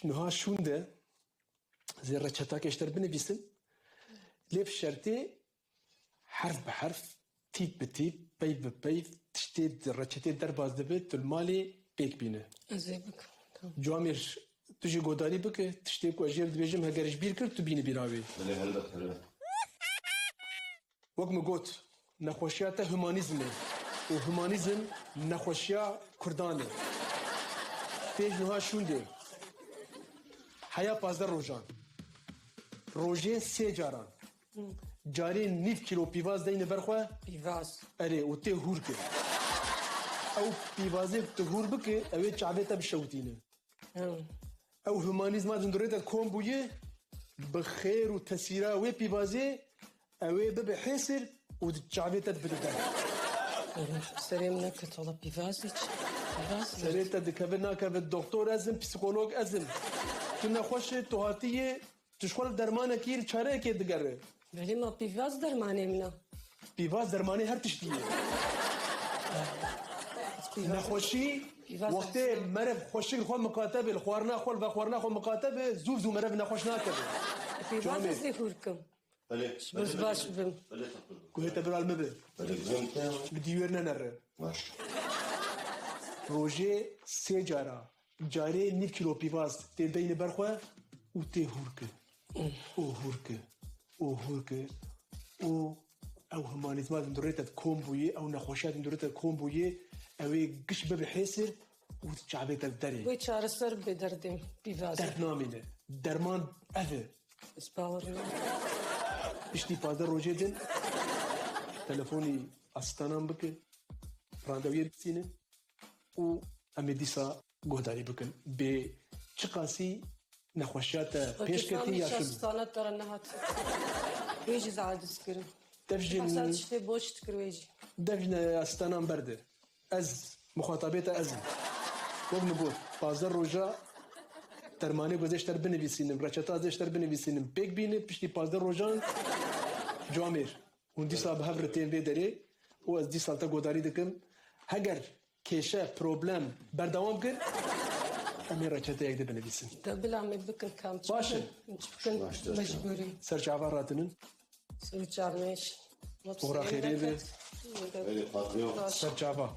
Nuha şunde zerre çatak eşler binivisin. Lep şerti harf be harf, tip be tip, pey be pey, tişte reçete derbaz debe tülmali pek bine. Azebek. Tamam. Camir tujı godari bike, tişte ku ajer dibêjim hegeriş bir kir tu bini bir avê. Wek me got, nexweşiya te humanîzm e. û humanîzm nexweşiya Kurdan e. Pêj niha şûndê. Heya 15 rojan. Rojê 3 caran. Carê nîv kîlo pîvaz deyne ber xwe. Pivaz. Erê û tê hûr kir. Ew pîvazê tu hûr bike, ew ê çavê te bişewitîne. Ew humanîzma dindorê te kom bûye, bi xêr û tesîra wê pîvazê ew ê bibe hêsir û di çavê te bidide. Serem neket ola pivaz hiç. Pivaz. Serê te dikeve nakeve doktor ezim, psikolog ezim. Tu nexweşê tu hatiye tu ji xwe li dermanekî çarekê digere. Benim o pivaz dermanemle. Pîvaz dermanê her tiştî ye. Nexweşî wextê merev xweşik xwe mikatebe li xwarina xwe li xwarina xwe mikatebe zû zû merev nexweş nakeve. Pivaz ez hurkum. Buz baş bim. Ku hê te bir al me be. Bi dîwêr nenere. Rojê 3 cara. Carê nîv kîlo pîvaz tê deyne ber xwe û tê hûr kir. û hûr kir. û hûr kir. û ew humanîzma dindorê te kom bûye, ew nexweşiya dindorê te kom bûye, ew ê giş bibe hêsir û di çavê te derê. Ve çareser bederdim pivaz. Derd namîne. Derman ev e. Ispavrına. Piştî 15 rojê din, telefonî asistanan bike, randeviyê bistînin û em ê dîsa guhdarî bikin. Bê çi qasî nexweşiya te pêşketî ya şûn. Şastana tara nehat. Veci zadiz kirin. Dev jin Asad işte boş tıkır veci. dev jin asistanan berde. Ez muxatabê te ez im. Wek me got 15 roja dermanê guzêşter binivîsînim, reçeta zêşter binivîsînim. Pêk bîne piştî 15 rojan camêr. Hûn dîsa bi hev ritên vê derê û ez dîsal te guhdarî dikim. Heger kêşe, problem berdewam kir, em ê reçeteyek de binivîsin. Da bila me bikin kam. Baş e. Bikin mecburim. Serçava ratinin, Sırı çarneş. ora xêrê ve serçava.